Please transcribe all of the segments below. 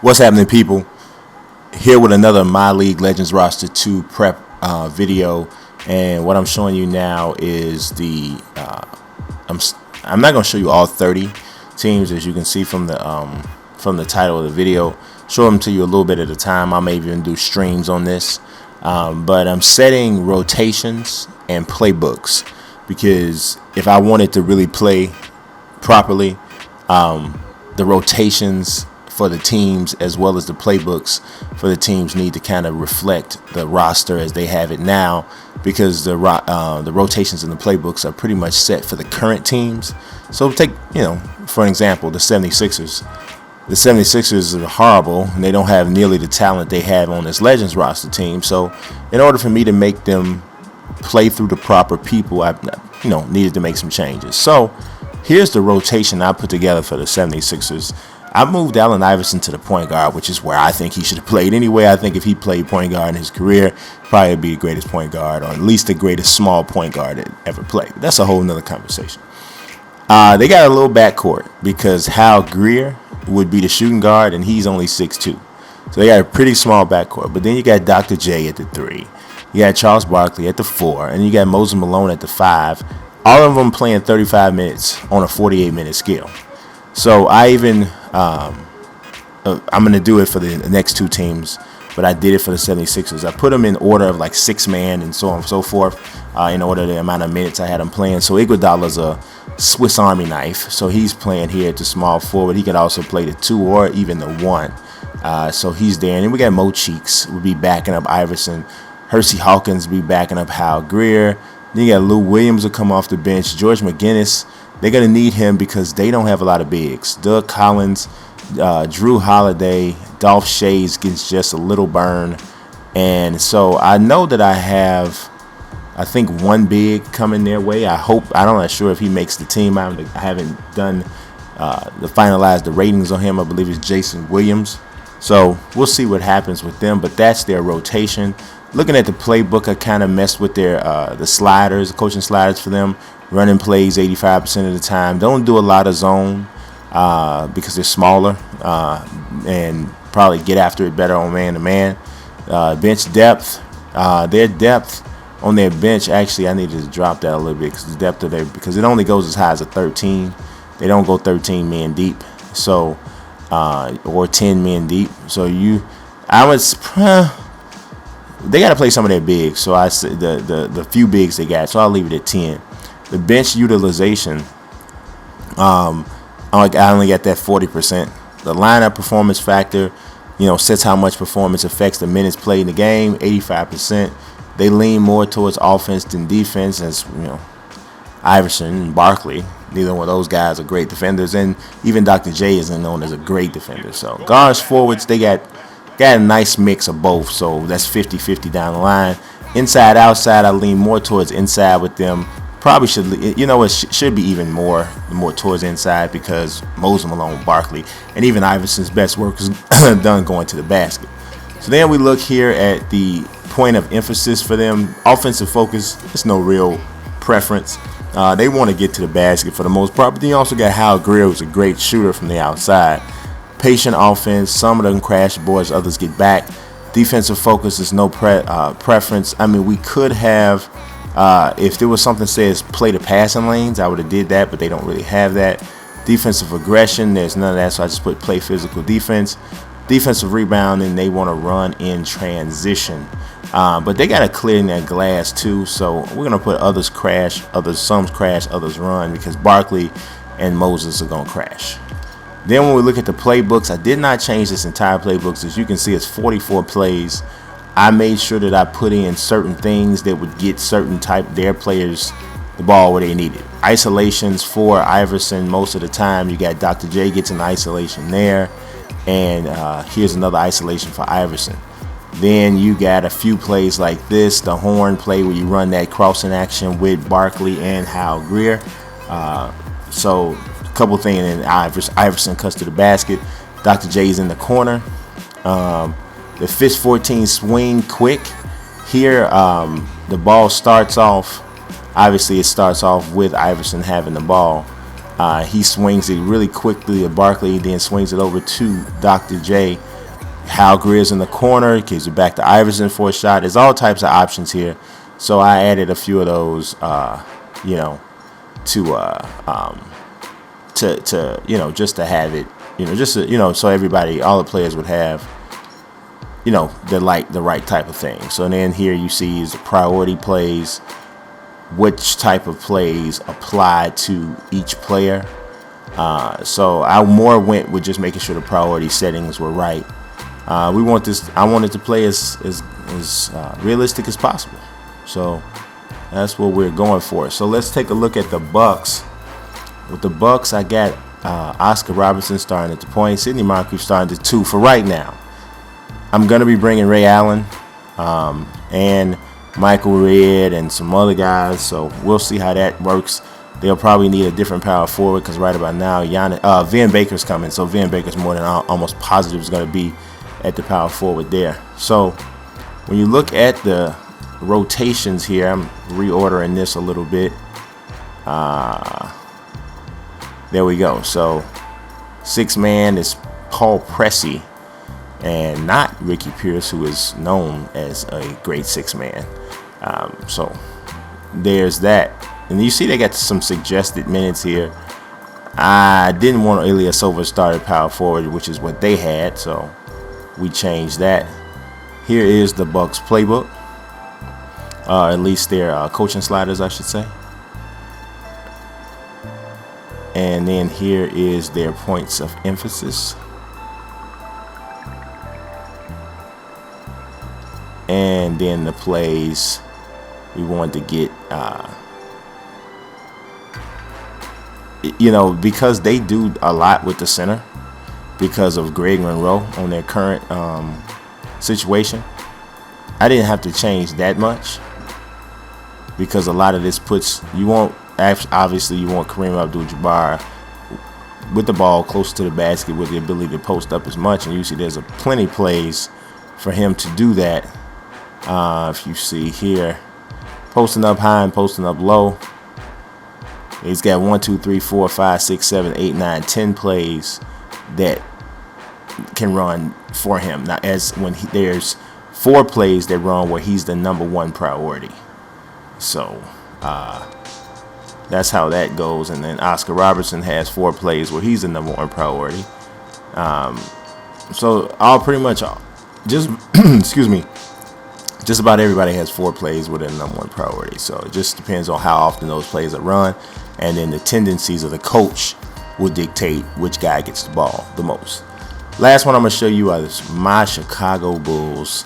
What's happening, people? Here with another My League Legends Roster 2 prep video, and what I'm showing you now is I'm not going to show you all 30 teams, as you can see from the title of the video. Show them to you a little bit at a time. I may even do streams on this, but I'm setting rotations and playbooks, because if I wanted to really play properly, the rotations for the teams as well as the playbooks for the teams need to kind of reflect the roster as they have it now, because the rotations in the playbooks are pretty much set for the current teams. So take, for an example, the 76ers. The 76ers are horrible, and they don't have nearly the talent they have on this Legends roster team. So in order for me to make them play through the proper people, I needed to make some changes. So here's the rotation I put together for the 76ers. I moved Allen Iverson to the point guard, which is where I think he should have played anyway. I think if he played point guard in his career, probably be the greatest point guard, or at least the greatest small point guard that ever played. That's a whole nother conversation. They got a little backcourt, because Hal Greer would be the shooting guard, and he's only 6'2". So they got a pretty small backcourt. But then you got Dr. J at the 3. You got Charles Barkley at the 4. And you got Moses Malone at the 5. All of them playing 35 minutes on a 48-minute scale. So I even, I'm going to do it for the next two teams, but I did it for the 76ers. I put them in order of like 6-man and so on and so forth, in order of the amount of minutes I had them playing. So Iguodala's a Swiss Army knife, so he's playing here at the small forward. He could also play the 2 or even the 1. So he's there. And then we got Mo Cheeks will be backing up Iverson. Hersey Hawkins will be backing up Hal Greer. Then you got Lou Williams will come off the bench. George McGinnis, they're going to need him because they don't have a lot of bigs. Doug Collins, Drew Holiday, Dolph Schayes gets just a little burn. And so I know that I have, I think, one big coming their way. I'm not sure if he makes the team. I haven't done finalized the ratings on him. I believe it's Jason Williams. So we'll see what happens with them, but that's their rotation. Looking at the playbook, I kind of messed with their the sliders, the coaching sliders for them. Running plays 85% of the time. Don't do a lot of zone because they're smaller and probably get after it better on man-to-man. Bench depth, their depth on their bench, actually, I needed to drop that a little bit, because the depth of because it only goes as high as a 13. They don't go 13 men deep, so or 10 men deep. So they got to play some of their bigs. So I said the few bigs they got, so I'll leave it at 10. The bench utilization, I only got that 40%. The lineup performance factor, sets how much performance affects the minutes played in the game, 85%. They lean more towards offense than defense, as Iverson and Barkley. Neither one of those guys are great defenders, and even Dr. J isn't known as a great defender. So guards, forwards, they got a nice mix of both. So that's 50-50 down the line. Inside, outside, I lean more towards inside with them. Probably should, it should be even more towards inside, because Moses Malone, Barkley, and even Iverson's best work is done going to the basket. So then we look here at the point of emphasis for them. Offensive focus, there's no real preference. They want to get to the basket for the most part, but then you also got Hal Greer, who's a great shooter from the outside. Patient offense, some of them crash boards, others get back. Defensive focus is no preference. I mean, we could have, if there was something that says play the passing lanes, I would have did that, but they don't really have that. Defensive aggression, there's none of that, so I just put play physical defense. Defensive rebounding, they want to run in transition. But they got to clear in that glass too, so we're going to put others crash, some crash, others run, because Barkley and Moses are going to crash. Then when we look at the playbooks, I did not change this entire playbooks. As you can see, it's 44 plays. I made sure that I put in certain things that would get their players the ball where they need it. Isolations for Iverson, most of the time you got Dr. J gets an isolation there, and here's another isolation for Iverson. Then you got a few plays like this, the horn play where you run that crossing action with Barkley and Hal Greer. So a couple things, and Iverson cuts to the basket. Dr. J's in the corner. The fist 14 swing quick. Here, the ball starts off. Obviously, it starts off with Iverson having the ball. He swings it really quickly to Barkley, then swings it over to Dr. J. Hal Greer's in the corner, gives it back to Iverson for a shot. There's all types of options here. So I added a few of those, to just to have it, so everybody, all the players would have, the right type of thing. So then here you see is the priority plays, which type of plays apply to each player. So I more went with just making sure the priority settings were right. I wanted to play as realistic as possible. So that's what we're going for. So let's take a look at the Bucks. With the Bucks, I got Oscar Robertson starting at the point, Sidney Moncrief starting at 2 for right now. I'm going to be bringing Ray Allen and Michael Redd and some other guys, so we'll see how that works. They'll probably need a different power forward because right about now, Vin Baker's coming, so Vin Baker's more than almost positive is going to be at the power forward there. So when you look at the rotations here, I'm reordering this a little bit. There we go. So 6-man is Paul Pressey and not Ricky Pierce, who is known as a great 6-man. So there's that. And you see they got some suggested minutes here. I didn't want Ilyasova started power forward, which is what they had, so we changed that. Here is the Bucks playbook. At least their coaching sliders, I should say. And then here is their points of emphasis. And then the plays we wanted to get, because they do a lot with the center because of Greg Monroe on their current situation. I didn't have to change that much because a lot of this obviously you want Kareem Abdul-Jabbar with the ball close to the basket with the ability to post up as much, and you see there's plenty plays for him to do that. If you see here, posting up high and posting up low, he's got 1, 2, 3, 4, 5, 6, 7, 8, 9, 10 plays that can run for him. Now, there's 4 plays that run where he's the number 1 priority. So that's how that goes. And then Oscar Robertson has 4 plays where he's the number 1 priority. So just about everybody has 4 plays with a number 1 priority. So it just depends on how often those plays are run, and then the tendencies of the coach will dictate which guy gets the ball the most. Last one I'm going to show you is my Chicago Bulls.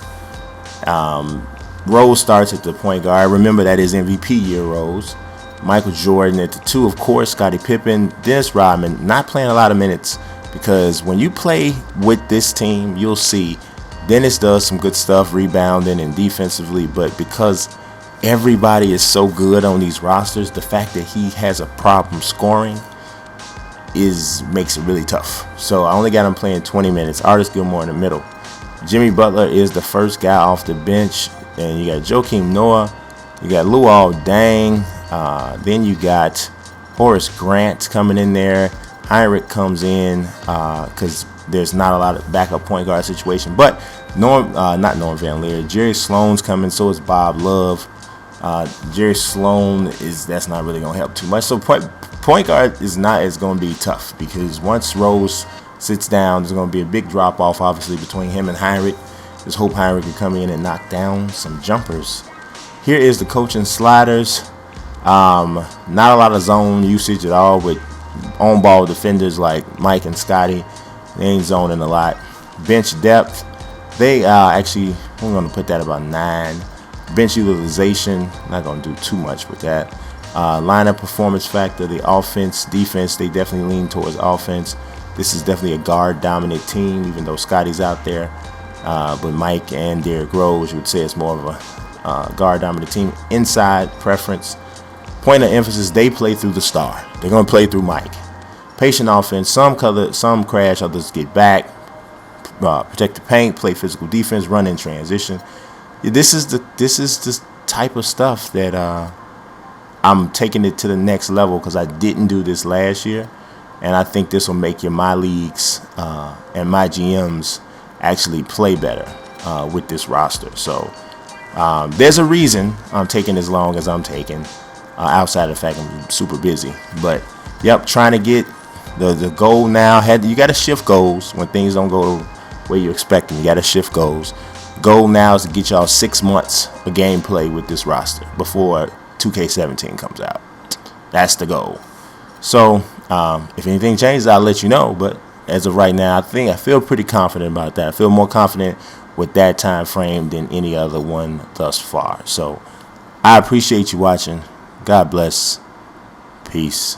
Rose starts at the point guard. Remember, that is MVP year Rose. Michael Jordan at the 2, of course. Scottie Pippen. Dennis Rodman not playing a lot of minutes because when you play with this team, you'll see Dennis does some good stuff rebounding and defensively, but because everybody is so good on these rosters, the fact that he has a problem scoring makes it really tough. So I only got him playing 20 minutes. Artis Gilmore in the middle. Jimmy Butler is the first guy off the bench, and you got Joakim Noah, you got Luol Deng, then you got Horace Grant coming in there. Heinrich comes in because there's not a lot of backup point guard situation, but not Norm Van Leer. Jerry Sloan's coming, so is Bob Love. Jerry Sloan that's not really gonna help too much. So point guard is going to be tough because once Rose sits down, there's going to be a big drop off, obviously, between him and Heinrich. Just hope Heinrich can come in and knock down some jumpers. Here is the coaching sliders. Not a lot of zone usage at all with on-ball defenders like Mike and Scotty. They ain't zoning a lot. Bench depth, I'm going to put that about 9. Bench utilization, not going to do too much with that. Lineup performance factor, the offense, defense, they definitely lean towards offense. This is definitely a guard-dominant team, even though Scotty's out there. But Mike and Derrick Rose, would say it's more of a guard-dominant team. Inside preference, point of emphasis, they play through the star. They're going to play through Mike. Patient offense, some crash, others get back. Protect the paint, play physical defense, run in transition. This is the type of stuff that I'm taking it to the next level because I didn't do this last year, and I think this will make my leagues and my GMs actually play better with this roster. So there's a reason I'm taking as long as I'm taking, outside of the fact I'm super busy. But yep, trying to get the goal now. You got to shift goals when things don't go where you expect them. You got to shift goals. Goal now is to get y'all 6 months of gameplay with this roster before 2K17 comes out. That's the goal. So if anything changes, I'll let you know. But as of right now, I feel pretty confident about that. I feel more confident with that time frame than any other one thus far. So I appreciate you watching. God bless. Peace.